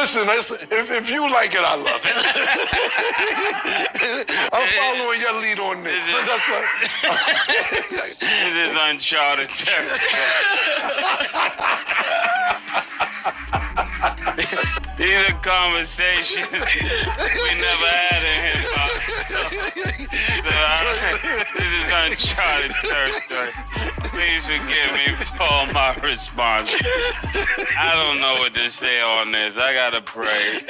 Listen, if you like it, I love it. I'm following your lead on this. This is uncharted territory. These are conversations we never had in hip-hop. This is uncharted territory. Please forgive me for all my response. I don't know what to say on this. I gotta pray.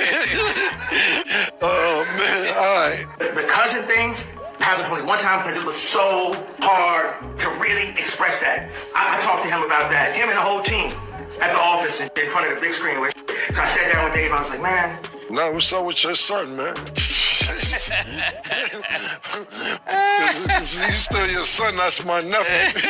Oh, man. All right. The cousin thing happened only one time because it was so hard to really express that. I talked to him about that, him and the whole team at the office in front of the big screen. So I sat down with Dave. I was like, man. No, what's up with your son, man? He's still your son, that's my nephew.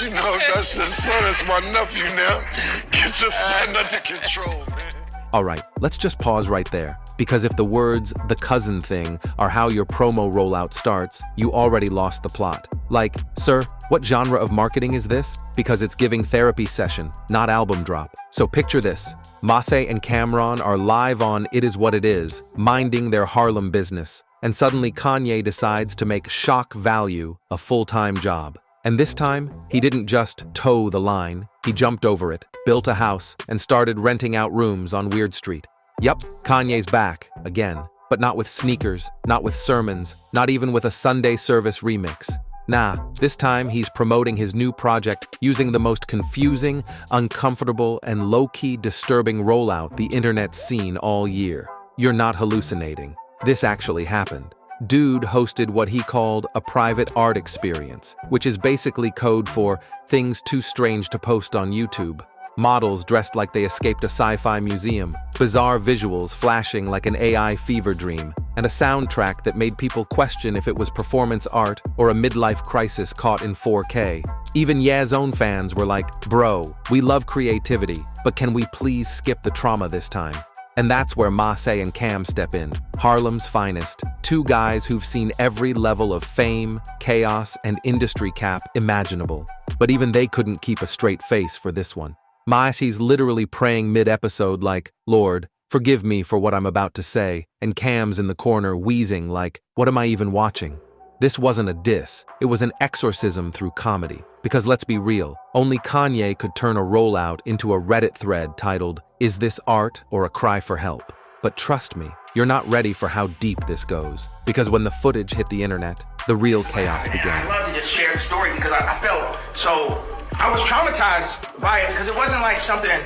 You know, that's your son, that's my nephew now. Get your son under control, man. All right, let's just pause right there. Because if the words, the cousin thing, are how your promo rollout starts, you already lost the plot. Like, sir, what genre of marketing is this? Because it's giving therapy session, not album drop. So picture this. Masse and Cameron are live on It Is What It Is, minding their Harlem business. And suddenly Kanye decides to make shock value a full-time job. And this time, he didn't just toe the line, he jumped over it, built a house, and started renting out rooms on Weird Street. Yup, Kanye's back, again. But not with sneakers, not with sermons, not even with a Sunday service remix. Nah, this time he's promoting his new project using the most confusing, uncomfortable, and low-key disturbing rollout the internet's seen all year. You're not hallucinating. This actually happened. Dude hosted what he called a private art experience, which is basically code for things too strange to post on YouTube. Models dressed like they escaped a sci-fi museum, bizarre visuals flashing like an AI fever dream, and a soundtrack that made people question if it was performance art or a midlife crisis caught in 4K. Even Ye's own fans were like, bro, we love creativity, but can we please skip the trauma this time? And that's where Masse and Cam step in, Harlem's finest, two guys who've seen every level of fame, chaos, and industry cap imaginable. But even they couldn't keep a straight face for this one. Masse's literally praying mid-episode like, Lord, forgive me for what I'm about to say, and Cam's in the corner wheezing like, what am I even watching? This wasn't a diss, it was an exorcism through comedy. Because let's be real, only Kanye could turn a rollout into a Reddit thread titled, Is This Art or a Cry for Help? But trust me, you're not ready for how deep this goes. Because when the footage hit the internet, the real chaos began. I love to just share the story because I felt so... I was traumatized by it because it wasn't like something,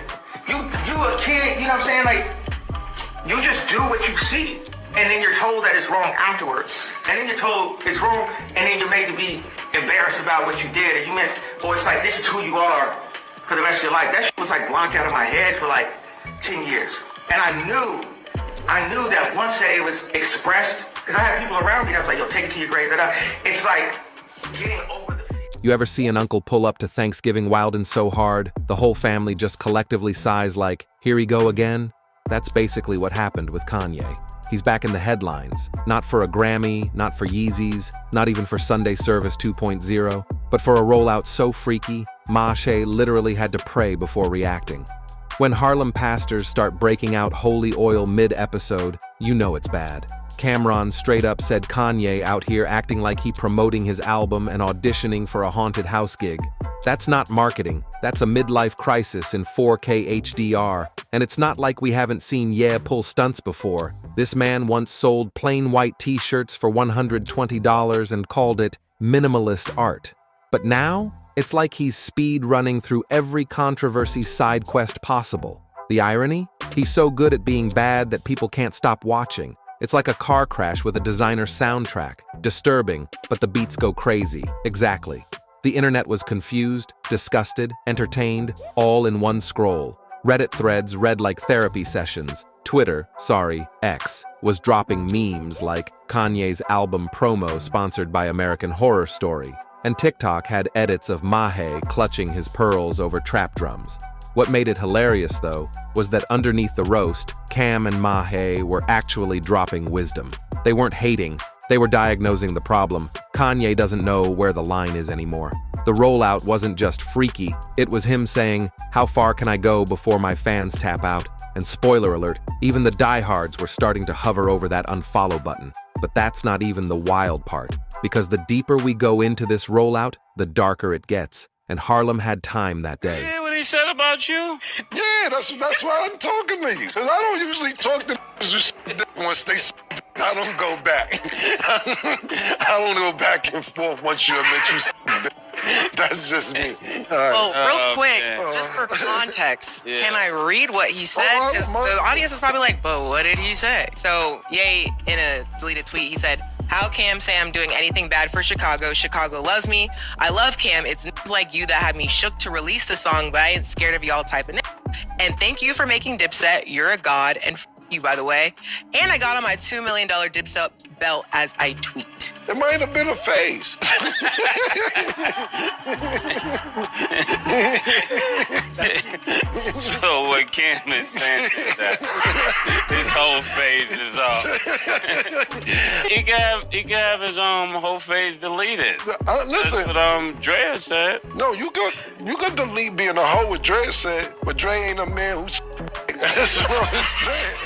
you a kid, you know what I'm saying? Like, you just do what you see. And then you're told that it's wrong afterwards. And then you're told it's wrong, and then you're made to be embarrassed about what you did. And you meant, or it's like, this is who you are for the rest of your life. That shit was like blocked out of my head for like 10 years. And I knew that once that it was expressed, because I had people around me that was like, yo, take it to your grave. It's like getting over the... You ever see an uncle pull up to Thanksgiving wildin' so hard, the whole family just collectively sighs like, here he go again? That's basically what happened with Kanye. He's back in the headlines, not for a Grammy, not for Yeezys, not even for Sunday Service 2.0, but for a rollout so freaky, Mache literally had to pray before reacting. When Harlem pastors start breaking out holy oil mid-episode, you know it's bad. Cameron straight up said Kanye out here acting like he promoting his album and auditioning for a haunted house gig. That's not marketing, that's a midlife crisis in 4K HDR, and it's not like we haven't seen Ye pull stunts before. This man once sold plain white t-shirts for $120 and called it minimalist art. But now, it's like he's speed running through every controversy side quest possible. The irony? He's so good at being bad that people can't stop watching. It's like a car crash with a designer soundtrack. Disturbing, but the beats go crazy. Exactly. The internet was confused, disgusted, entertained, all in one scroll. Reddit threads read like therapy sessions. Twitter, X, was dropping memes like Kanye's album promo sponsored by American Horror Story. And TikTok had edits of Mahe clutching his pearls over trap drums. What made it hilarious, though, was that underneath the roast, Cam and Mahe were actually dropping wisdom. They weren't hating, they were diagnosing the problem. Kanye doesn't know where the line is anymore. The rollout wasn't just freaky, it was him saying, "How far can I go before my fans tap out?" And spoiler alert, even the diehards were starting to hover over that unfollow button. But that's not even the wild part, because the deeper we go into this rollout, the darker it gets. And Harlem had time that day. Yeah, what he said about you? Yeah, that's why I'm talking to you. Because I don't usually talk to niggas who once they I don't go back. I don't go back and forth once you admit you. That's just me. Well, real quick, okay. just for context, Yeah. can I read what he said? Because the audience is probably like, but what did he say? So, Ye, in a deleted tweet, he said, "How Cam say I'm doing anything bad for Chicago? Chicago loves me. I love Cam. It's like you that had me shook to release the song, but I ain't scared of y'all typing it. And thank you for making Dipset. You're a god. And you, by the way. And I got on my $2 million Dipset belt as I tweet." It might have been a phase. So what Cam is saying is that his whole phase is off. he can have his whole phase deleted. Listen, That's what Drea said. no, you could delete being a hoe, what Dre said, but Dre ain't a man who's. That's what I'm saying.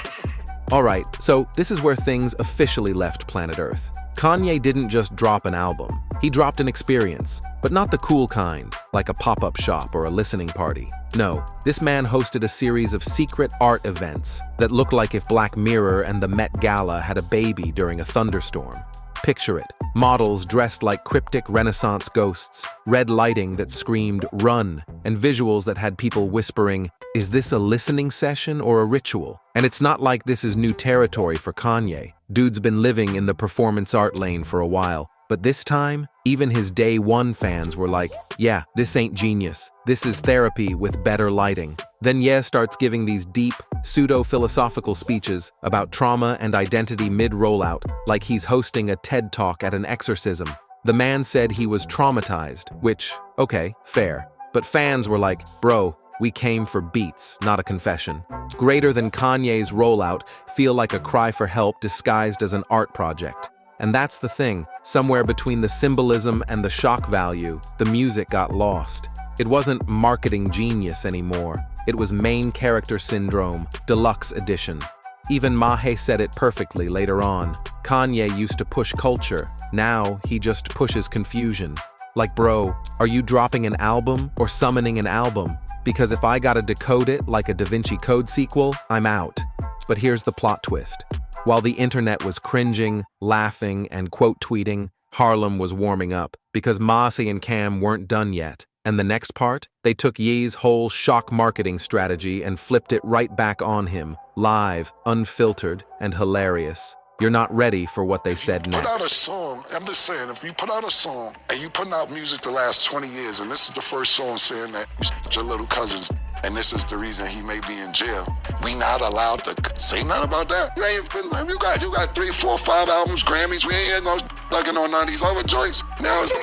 Alright, so this is where things officially left planet Earth. Kanye didn't just drop an album, he dropped an experience, but not the cool kind, like a pop-up shop or a listening party. No, this man hosted a series of secret art events that looked like if Black Mirror and the Met Gala had a baby during a thunderstorm. Picture it, models dressed like cryptic Renaissance ghosts, red lighting that screamed "run," and visuals that had people whispering, "Is this a listening session or a ritual?" And it's not like this is new territory for Kanye. Dude's been living in the performance art lane for a while. But this time, even his day one fans were like, "Yeah, this ain't genius. This is therapy with better lighting." Then Ye starts giving these deep, pseudo-philosophical speeches about trauma and identity mid-rollout, like he's hosting a TED Talk at an exorcism. The man said he was traumatized, which, okay, fair. But fans were like, "Bro, we came for beats, not a confession." Greater than Kanye's rollout feel like a cry for help disguised as an art project. And that's the thing, somewhere between the symbolism and the shock value, the music got lost. It wasn't marketing genius anymore. It was main character syndrome, deluxe edition. Even Mahe said it perfectly later on. Kanye used to push culture. Now he just pushes confusion. Like, bro, are you dropping an album or summoning an album? Because if I gotta decode it like a Da Vinci Code sequel, I'm out. But here's the plot twist. While the internet was cringing, laughing, and quote tweeting, Harlem was warming up because Masi and Cam weren't done yet. And the next part, they took Ye's whole shock marketing strategy and flipped it right back on him, live, unfiltered, and hilarious. You're not ready for what they said Put out a next. song. I'm just saying, if you put out a song and you putting out music the last 20 years, and this is the first song saying that your little cousins, and this is the reason he may be in jail, we not allowed to say nothing about that. You ain't been, you got 3, 4, 5 albums, Grammys. We ain't had no thugging on none of these other joints. Now it's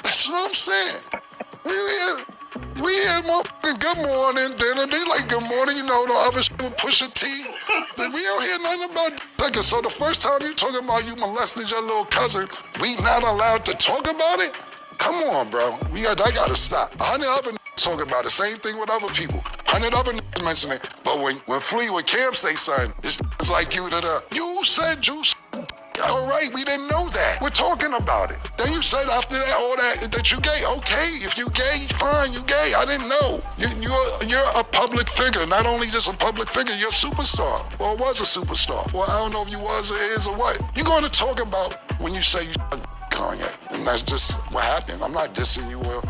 that's what I'm saying. We had motherfucking Good Morning, then they like Good Morning, you know, the other shit with Pusha T. We don't hear nothing about that. So the first time you talking about you molested your little cousin, we not allowed to talk about it? Come on, bro. I gotta stop. 100 other talk about it. Same thing with other people. 100 other mention it. But when Fleetwood Cam say something, it's like you you said you all right, we didn't know that. We're talking about it. Then you said after that, all that you gay. Okay, if you gay, fine, you gay. I didn't know. You're a public figure. Not only just a public figure, you're a superstar. Or was a superstar. Well, I don't know if you was or is or what. You're going to talk about when you say you Kanye. And that's just what happened. I'm not dissing you or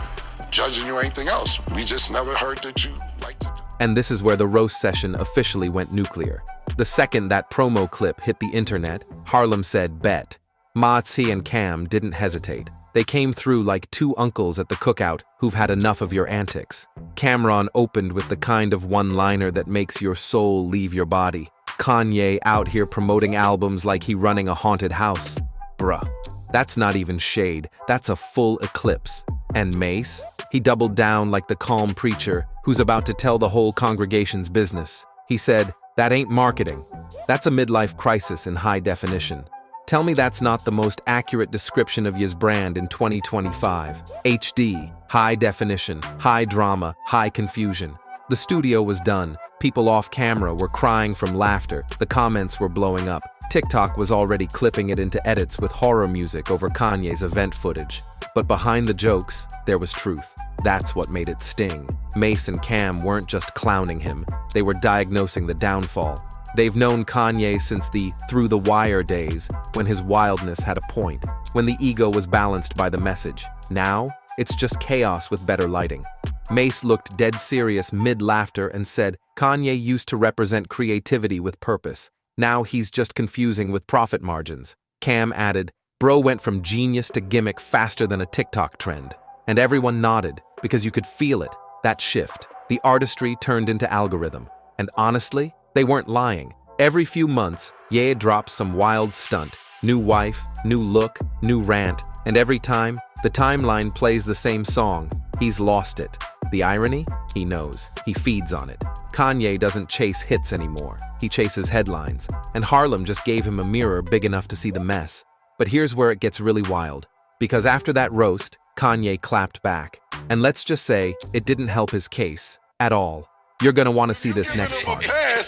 judging you or anything else. We just never heard that you like to do. And this is where the roast session officially went nuclear. The second that promo clip hit the internet, Harlem said bet. Matzi and Cam didn't hesitate. They came through like two uncles at the cookout who've had enough of your antics. Cameron opened with the kind of one-liner that makes your soul leave your body. Kanye out here promoting albums like he running a haunted house. Bruh, that's not even shade, that's a full eclipse. And Mace? He doubled down like the calm preacher who's about to tell the whole congregation's business. He said, "That ain't marketing. That's a midlife crisis in high definition. Tell me that's not the most accurate description of his brand in 2025. HD, high definition, high drama, high confusion. The studio was done. People off camera were crying from laughter. The comments were blowing up. TikTok was already clipping it into edits with horror music over Kanye's event footage. But behind the jokes, there was truth. That's what made it sting. Mace and Cam weren't just clowning him, they were diagnosing the downfall. They've known Kanye since the Through the Wire days, when his wildness had a point, when the ego was balanced by the message. Now, it's just chaos with better lighting. Mace looked dead serious mid-laughter and said, Kanye used to represent creativity with purpose. Now he's just confusing with profit margins. Cam added, bro went from genius to gimmick faster than a TikTok trend. And everyone nodded, because you could feel it, that shift. The artistry turned into algorithm. And honestly, they weren't lying. Every few months, Ye drops some wild stunt. New wife, new look, new rant. And every time, the timeline plays the same song. He's lost it. The irony? He knows. He feeds on it. Kanye doesn't chase hits anymore. He chases headlines. And Harlem just gave him a mirror big enough to see the mess. But here's where it gets really wild. Because after that roast, Kanye clapped back. And let's just say, it didn't help his case. At all. You're gonna want to see this next part. I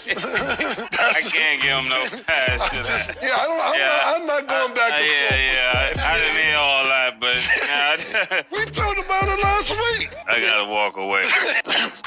can't give him no pass. I'm not going back and forth. I didn't hear all that, but We talked about it last week. I gotta walk away.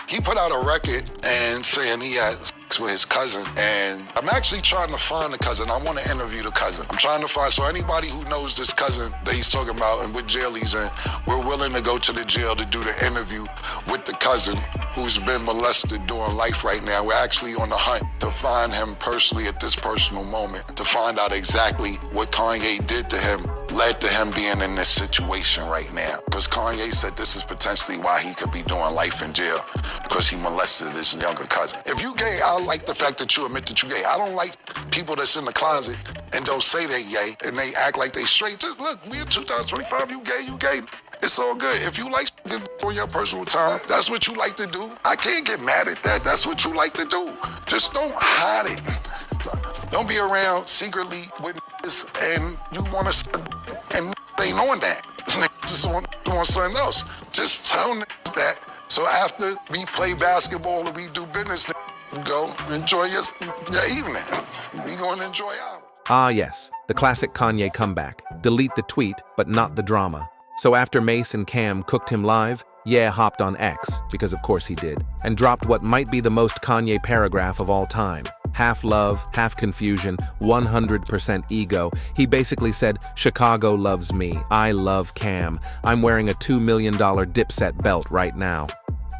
He put out a record and saying he had sex with his cousin, and I'm actually trying to find the cousin. I want to interview the cousin. I'm trying to find, so anybody who knows this cousin that he's talking about and what jail he's in, we're willing to go to the jail to do the interview with the cousin who's been molested during life right now. We're actually on the hunt to find him personally at this personal moment, to find out exactly what Kanye did to him led to him being in this situation right now. Because Kanye said this is potentially why he could be doing life in jail, because he molested his younger cousin. If you gay, I like the fact that you admit that you gay. I don't like people that's in the closet and don't say they gay and they act like they straight. Just look, we in 2025, you gay. It's all good. If you like on your personal time, that's what you like to do. I can't get mad at that. That's what you like to do. Just don't hide it. Don't be around secretly with and you want to and they ain't on that. Just on something else. Just tell that. So after we play basketball and we do business, go enjoy your evening. We going to enjoy ours. Ah yes, the classic Kanye comeback. Delete the tweet, but not the drama. So after Mace and Cam cooked him live, Ye hopped on X, because of course he did, and dropped what might be the most Kanye paragraph of all time. Half love, half confusion, 100% ego. He basically said, Chicago loves me, I love Cam, I'm wearing a $2 million Dipset belt right now.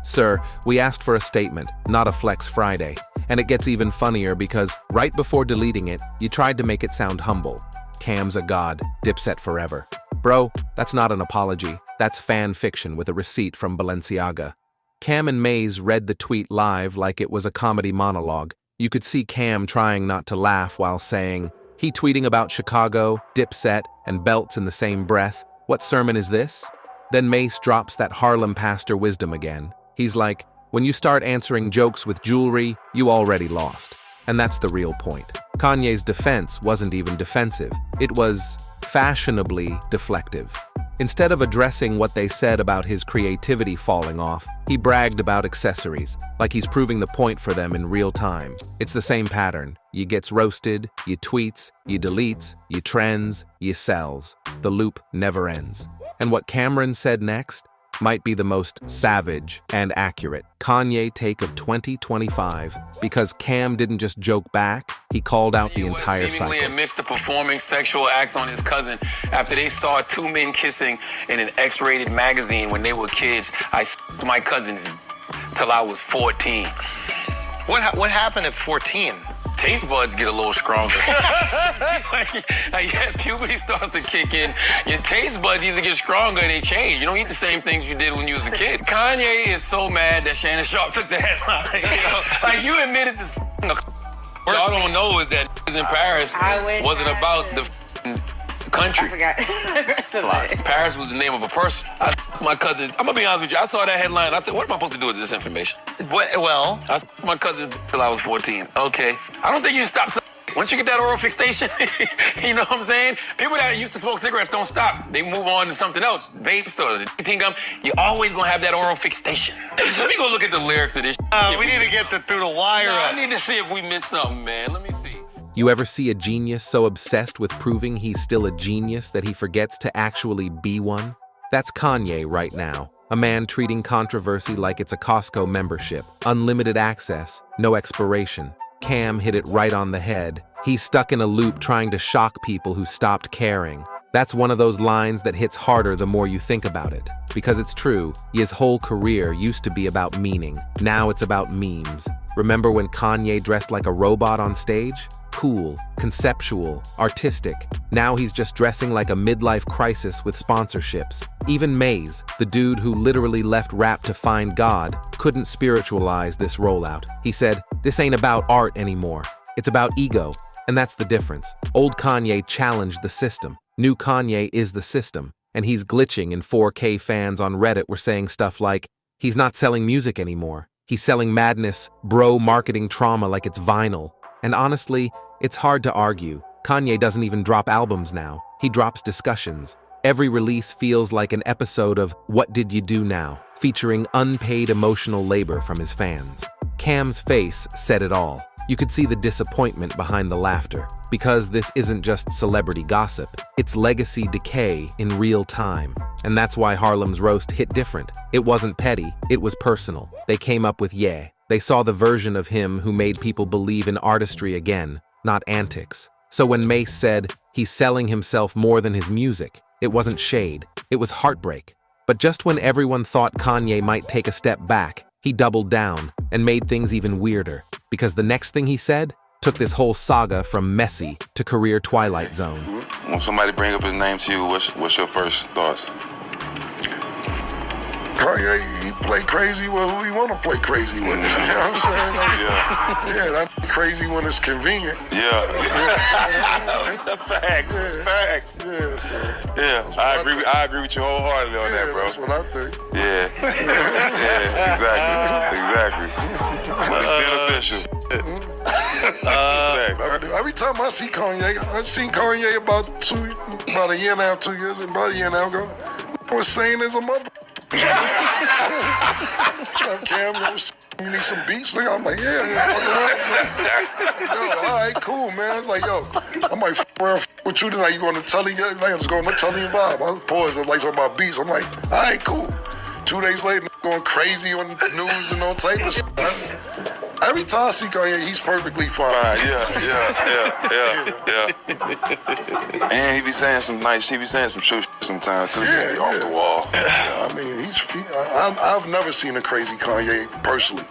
Sir, we asked for a statement, not a Flex Friday. And it gets even funnier because right before deleting it, you tried to make it sound humble. Cam's a god, Dipset forever. Bro, that's not an apology, that's fan fiction with a receipt from Balenciaga. Cam and Maze read the tweet live like it was a comedy monologue. You could see Cam trying not to laugh while saying, he tweeting about Chicago, Dipset, and belts in the same breath. What sermon is this? Then Mace drops that Harlem pastor wisdom again. He's like, when you start answering jokes with jewelry, you already lost. And that's the real point. Kanye's defense wasn't even defensive. It was fashionably deflective. Instead of addressing what they said about his creativity falling off, he bragged about accessories, like he's proving the point for them in real time. It's the same pattern. You gets roasted, you tweets, you deletes, you trends, you sells. The loop never ends. And what Cameron said next might be the most savage and accurate Kanye take of 2025, because Cam didn't just joke back, he called out the entire cycle. Seemingly admits to performing sexual acts on his cousin after they saw two men kissing in an X-rated magazine when they were kids. I s***ed my cousins till I was 14. What happened at 14? Taste buds get a little stronger. Puberty starts to kick in. Your taste buds either get stronger or they change. You don't eat the same things you did when you was a kid. Kanye is so mad that Shannon Sharp took the headline. Like you admitted to y'all don't know is that in Paris wasn't about the country. I forgot. Paris was the name of a person. My cousin, I'm gonna be honest with you, I saw that headline. I said, what am I supposed to do with this information? Well, I my cousin till I was 14. Okay. I don't think you should stop. Once you get that oral fixation, you know what I'm saying? People that used to smoke cigarettes don't stop. They move on to something else. Vapes or the nicotine gum, you always gonna have that oral fixation. Let me go look at the lyrics of this. We need to get through the wire. I need to see if we missed something, man. Let me see. You ever see a genius so obsessed with proving he's still a genius that he forgets to actually be one? That's Kanye right now. A man treating controversy like it's a Costco membership. Unlimited access, no expiration. Cam hit it right on the head. He's stuck in a loop trying to shock people who stopped caring. That's one of those lines that hits harder the more you think about it. Because it's true, his whole career used to be about meaning. Now it's about memes. Remember when Kanye dressed like a robot on stage? Cool, conceptual, artistic. Now he's just dressing like a midlife crisis with sponsorships. Even Maze, the dude who literally left rap to find God, couldn't spiritualize this rollout. He said, "This ain't about art anymore. It's about ego." And that's the difference. Old Kanye challenged the system. New Kanye is the system. And he's glitching, and 4K fans on Reddit were saying stuff like, he's not selling music anymore. He's selling madness, bro marketing trauma like it's vinyl. And honestly, it's hard to argue. Kanye doesn't even drop albums now. He drops discussions. Every release feels like an episode of What Did You Do Now, featuring unpaid emotional labor from his fans. Cam's face said it all. You could see the disappointment behind the laughter, because this isn't just celebrity gossip, it's legacy decay in real time. And that's why Harlem's roast hit different. It wasn't petty, it was personal. They came up with yeah. They saw the version of him who made people believe in artistry again, not antics. So when Mace said he's selling himself more than his music, it wasn't shade, it was heartbreak. But just when everyone thought Kanye might take a step back, he doubled down and made things even weirder, because the next thing he said took this whole saga from messy to career Twilight Zone. When somebody bring up his name to you, what's your first thoughts? Kanye, he play crazy with who he want to play crazy with. You know what I'm saying? Like, yeah, that's crazy when it's convenient. Yeah. Facts. Yeah, I agree with you wholeheartedly on that, bro. That's what I think. Yeah, exactly. It's beneficial. Every time I see Kanye, I've seen Kanye about a year now, 2 years, about a year now ago. Was saying as a mother. Cam, you need some beats? I'm like, yeah. Yo, all right, cool, man. It's like, yo, I might around with you tonight. You going to Tully? Like, I'm just going to Tully and Bob. I pause and like talking about beats. I'm like, all right, cool. 2 days later, going crazy on the news and all type of stuff. Every time I see Kanye, he's perfectly fine. Yeah. And he be saying some true shit sometimes too. Yeah, off the wall. Yeah, I mean, I've never seen a crazy Kanye personally.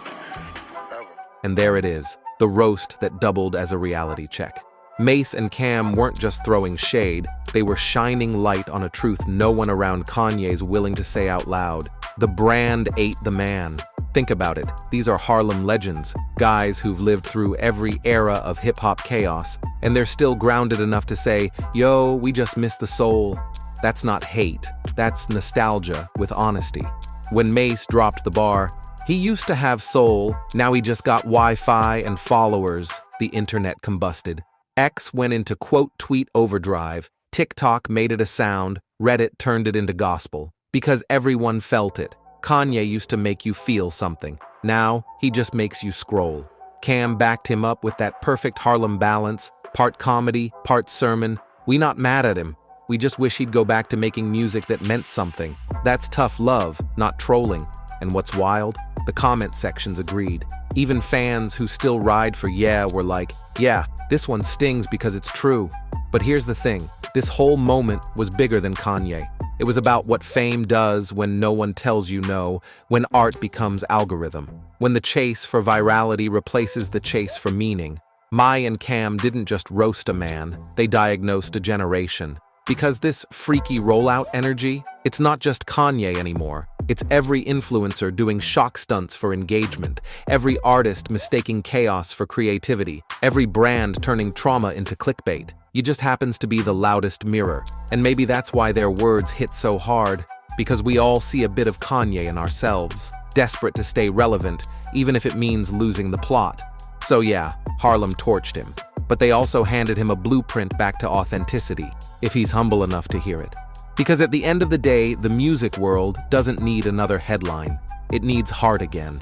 Ever. And there it is, the roast that doubled as a reality check. Mace and Cam weren't just throwing shade, they were shining light on a truth no one around Kanye's willing to say out loud. The brand ate the man. Think about it, these are Harlem legends, guys who've lived through every era of hip-hop chaos, and they're still grounded enough to say, yo, we just miss the soul. That's not hate, that's nostalgia with honesty. When Mace dropped the bar, he used to have soul, now he just got Wi-Fi and followers, the internet combusted. X went into quote-tweet overdrive, TikTok made it a sound, Reddit turned it into gospel. Because everyone felt it. Kanye used to make you feel something. Now, he just makes you scroll. Cam backed him up with that perfect Harlem balance, part comedy, part sermon. We not mad at him. We just wish he'd go back to making music that meant something. That's tough love, not trolling. And what's wild? The comment sections agreed. Even fans who still ride for yeah were like, yeah, this one stings because it's true. But here's the thing, this whole moment was bigger than Kanye. It was about what fame does when no one tells you no, when art becomes algorithm, when the chase for virality replaces the chase for meaning. Mai and Cam didn't just roast a man, they diagnosed a generation. Because this freaky rollout energy, it's not just Kanye anymore. It's every influencer doing shock stunts for engagement, every artist mistaking chaos for creativity, every brand turning trauma into clickbait. You just happens to be the loudest mirror. And maybe that's why their words hit so hard, because we all see a bit of Kanye in ourselves, desperate to stay relevant, even if it means losing the plot. So yeah, Harlem torched him. but they also handed him a blueprint back to authenticity, if he's humble enough to hear it. Because at the end of the day, the music world doesn't need another headline. It needs heart again.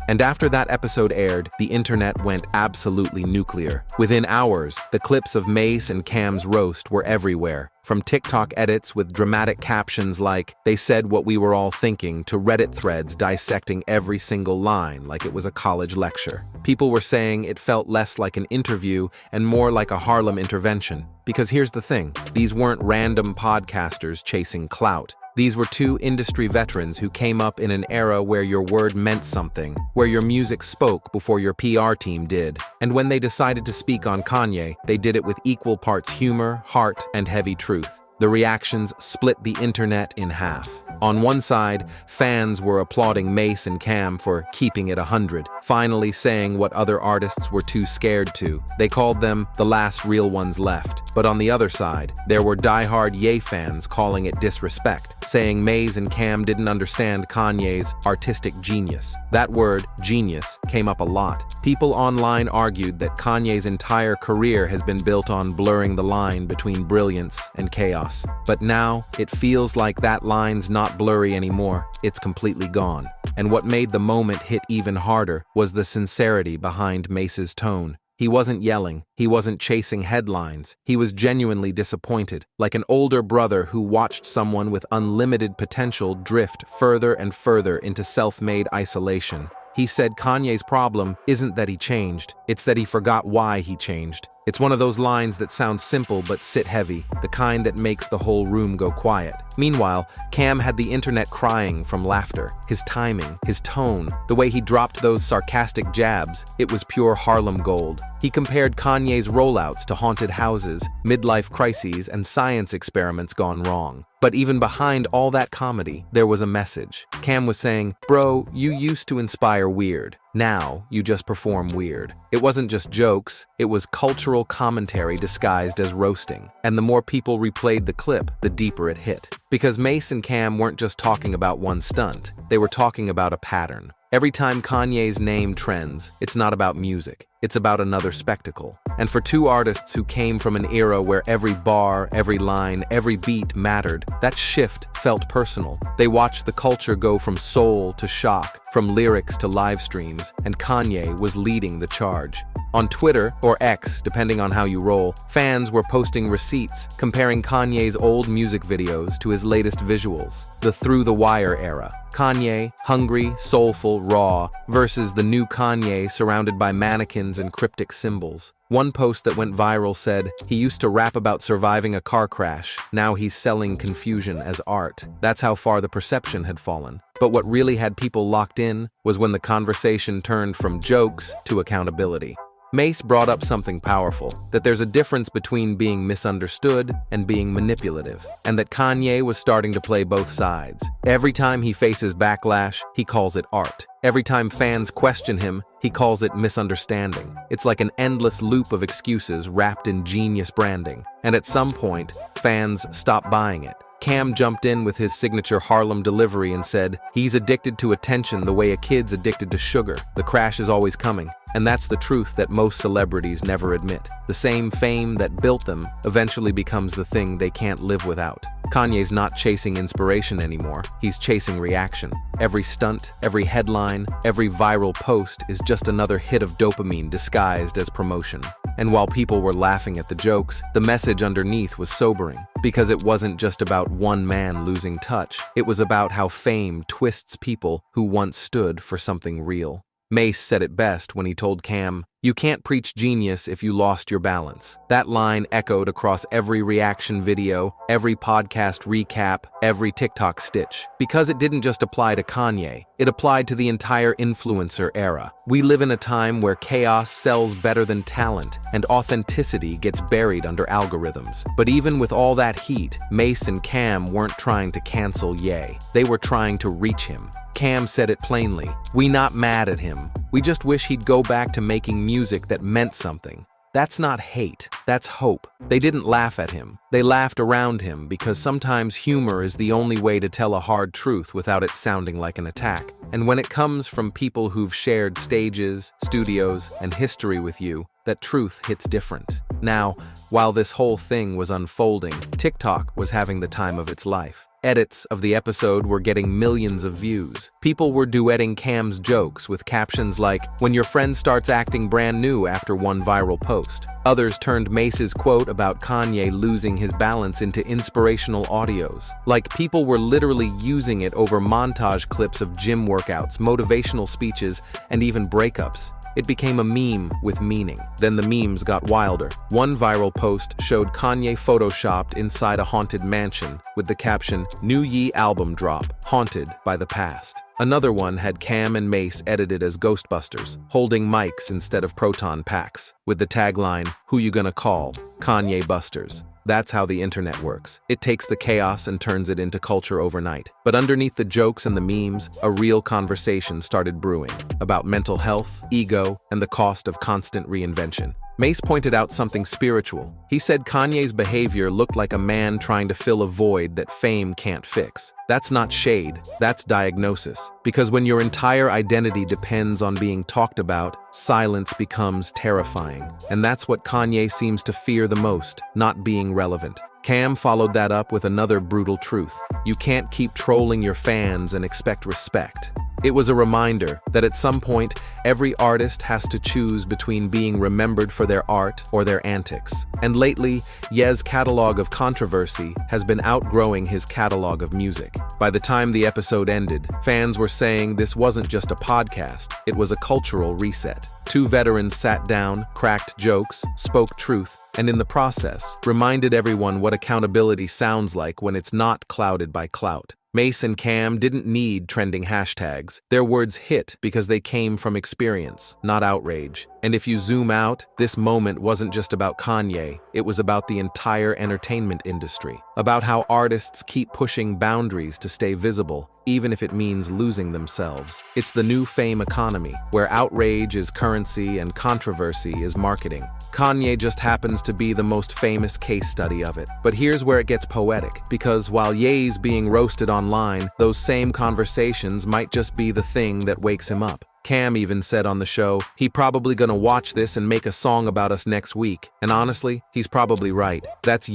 And after that episode aired, the internet went absolutely nuclear. Within hours, the clips of Mace and Cam's roast were everywhere. From TikTok edits with dramatic captions like, "They said what we were all thinking," to Reddit threads dissecting every single line like it was a college lecture. People were saying it felt less like an interview and more like a Harlem intervention. Because here's the thing, these weren't random podcasters chasing clout. These were two industry veterans who came up in an era where your word meant something, where your music spoke before your PR team did. And when they decided to speak on Kanye, they did it with equal parts humor, heart, and heavy truth. The reactions split the internet in half. On one side, fans were applauding Mace and Cam for keeping it 100, finally saying what other artists were too scared to. They called them the last real ones left. But on the other side, there were diehard Ye fans calling it disrespect, saying Mace and Cam didn't understand Kanye's artistic genius. That word, genius, came up a lot. People online argued that Kanye's entire career has been built on blurring the line between brilliance and chaos. But now, it feels like that line's not blurry anymore, it's completely gone. And what made the moment hit even harder was the sincerity behind Mace's tone. He wasn't yelling, he wasn't chasing headlines, he was genuinely disappointed, like an older brother who watched someone with unlimited potential drift further and further into self-made isolation. He said Kanye's problem isn't that he changed, it's that he forgot why he changed. It's one of those lines that sound simple but sit heavy, the kind that makes the whole room go quiet. Meanwhile, Cam had the internet crying from laughter. His timing, his tone, the way he dropped those sarcastic jabs, it was pure Harlem gold. He compared Kanye's rollouts to haunted houses, midlife crises, and science experiments gone wrong. But even behind all that comedy, there was a message. Cam was saying, "Bro, you used to inspire weird. Now, you just perform weird." It wasn't just jokes, it was cultural commentary disguised as roasting. And the more people replayed the clip, the deeper it hit. Because Mace and Cam weren't just talking about one stunt, they were talking about a pattern. Every time Kanye's name trends, it's not about music, it's about another spectacle. And for two artists who came from an era where every bar, every line, every beat mattered, that shift felt personal. They watched the culture go from soul to shock, from lyrics to live streams, and Kanye was leading the charge. On Twitter, or X, depending on how you roll, fans were posting receipts, comparing Kanye's old music videos to his latest visuals. The Through the Wire era. Kanye, hungry, soulful, raw, versus the new Kanye surrounded by mannequins and cryptic symbols. One post that went viral said, "He used to rap about surviving a car crash, now he's selling confusion as art." That's how far the perception had fallen. But what really had people locked in was when the conversation turned from jokes to accountability. Mace brought up something powerful, that there's a difference between being misunderstood and being manipulative, and that Kanye was starting to play both sides. Every time he faces backlash, he calls it art. Every time fans question him, he calls it misunderstanding. It's like an endless loop of excuses wrapped in genius branding. And at some point, fans stop buying it. Cam jumped in with his signature Harlem delivery and said, "He's addicted to attention the way a kid's addicted to sugar. The crash is always coming." And that's the truth that most celebrities never admit. The same fame that built them eventually becomes the thing they can't live without. Kanye's not chasing inspiration anymore, he's chasing reaction. Every stunt, every headline, every viral post is just another hit of dopamine disguised as promotion. And while people were laughing at the jokes, the message underneath was sobering. Because it wasn't just about one man losing touch, it was about how fame twists people who once stood for something real. Mace said it best when he told Cam, "You can't preach genius if you lost your balance." That line echoed across every reaction video, every podcast recap, every TikTok stitch. Because it didn't just apply to Kanye, it applied to the entire influencer era. We live in a time where chaos sells better than talent, and authenticity gets buried under algorithms. But even with all that heat, Mace and Cam weren't trying to cancel Ye. They were trying to reach him. Cam said it plainly, "We not mad at him. We just wish he'd go back to making music that meant something." That's not hate, that's hope. They didn't laugh at him. They laughed around him because sometimes humor is the only way to tell a hard truth without it sounding like an attack. And when it comes from people who've shared stages, studios, and history with you, that truth hits different. Now, while this whole thing was unfolding, TikTok was having the time of its life. Edits of the episode were getting millions of views. People were duetting Cam's jokes with captions like, "When your friend starts acting brand new" after one viral post. Others turned Mace's quote about Kanye losing his balance into inspirational audios. Like, people were literally using it over montage clips of gym workouts, motivational speeches, and even breakups. It became a meme with meaning. Then the memes got wilder. One viral post showed Kanye photoshopped inside a haunted mansion with the caption, "New Ye album drop, haunted by the past." Another one had Cam and Mace edited as Ghostbusters, holding mics instead of proton packs, with the tagline, "Who you gonna call? Kanye Busters." That's how the internet works. It takes the chaos and turns it into culture overnight. But underneath the jokes and the memes, a real conversation started brewing about mental health, ego, and the cost of constant reinvention. Mace pointed out something spiritual. He said Kanye's behavior looked like a man trying to fill a void that fame can't fix. That's not shade, that's diagnosis. Because when your entire identity depends on being talked about, silence becomes terrifying. And that's what Kanye seems to fear the most, not being relevant. Cam followed that up with another brutal truth. You can't keep trolling your fans and expect respect. It was a reminder that at some point, every artist has to choose between being remembered for their art or their antics. And lately, Ye's catalog of controversy has been outgrowing his catalog of music. By the time the episode ended, fans were saying this wasn't just a podcast, it was a cultural reset. Two veterans sat down, cracked jokes, spoke truth, and in the process, reminded everyone what accountability sounds like when it's not clouded by clout. Mace and Cam didn't need trending hashtags. Their words hit because they came from experience, not outrage. And if you zoom out, this moment wasn't just about Kanye, it was about the entire entertainment industry. About how artists keep pushing boundaries to stay visible, even if it means losing themselves. It's the new fame economy, where outrage is currency and controversy is marketing. Kanye just happens to be the most famous case study of it. But here's where it gets poetic, because while Ye's being roasted online, those same conversations might just be the thing that wakes him up. Cam even said on the show, he probably gonna watch this and make a song about us next week. And honestly, he's probably right. That's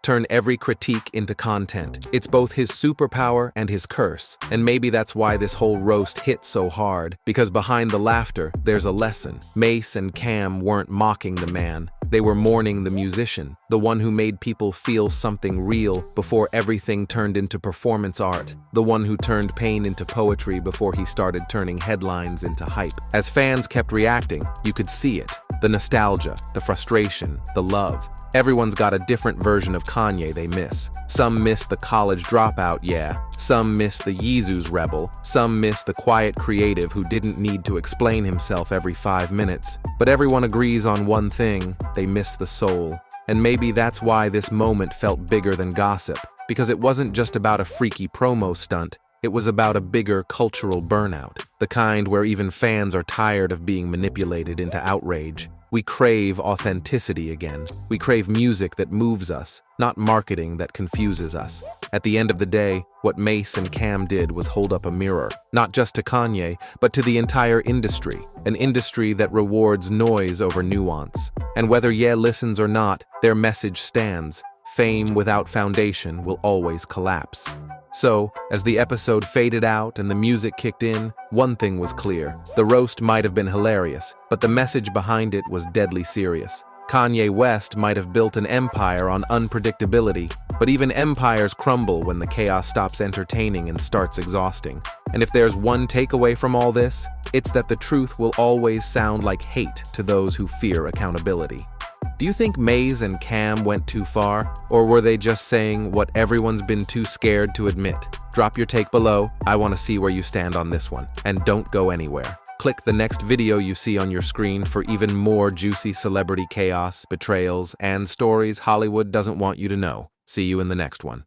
turn every critique into content. It's both his superpower and his curse. And maybe that's why this whole roast hit so hard, because behind the laughter, there's a lesson. Mace and Cam weren't mocking the man. They were mourning the musician, the one who made people feel something real before everything turned into performance art, the one who turned pain into poetry before he started turning headlines into hype. As fans kept reacting, you could see it. The nostalgia, the frustration, the love. Everyone's got a different version of Kanye they miss. Some miss the college dropout, Some miss the Yeezus rebel. Some miss the quiet creative who didn't need to explain himself every 5 minutes. But everyone agrees on one thing, they miss the soul. And maybe that's why this moment felt bigger than gossip. Because it wasn't just about a freaky promo stunt. It was about a bigger cultural burnout. The kind where even fans are tired of being manipulated into outrage. We crave authenticity again. We crave music that moves us, not marketing that confuses us. At the end of the day, what Mace and Cam did was hold up a mirror, not just to Kanye, but to the entire industry. An industry that rewards noise over nuance. And whether Ye listens or not, their message stands. Fame without foundation will always collapse. So, as the episode faded out and the music kicked in, one thing was clear. The roast might have been hilarious, but the message behind it was deadly serious. Kanye West might have built an empire on unpredictability, but even empires crumble when the chaos stops entertaining and starts exhausting. And if there's one takeaway from all this, it's that the truth will always sound like hate to those who fear accountability. Do you think Maze and Cam went too far, or were they just saying what everyone's been too scared to admit? Drop your take below. I want to see where you stand on this one. And don't go anywhere. Click the next video you see on your screen for even more juicy celebrity chaos, betrayals, and stories Hollywood doesn't want you to know. See you in the next one.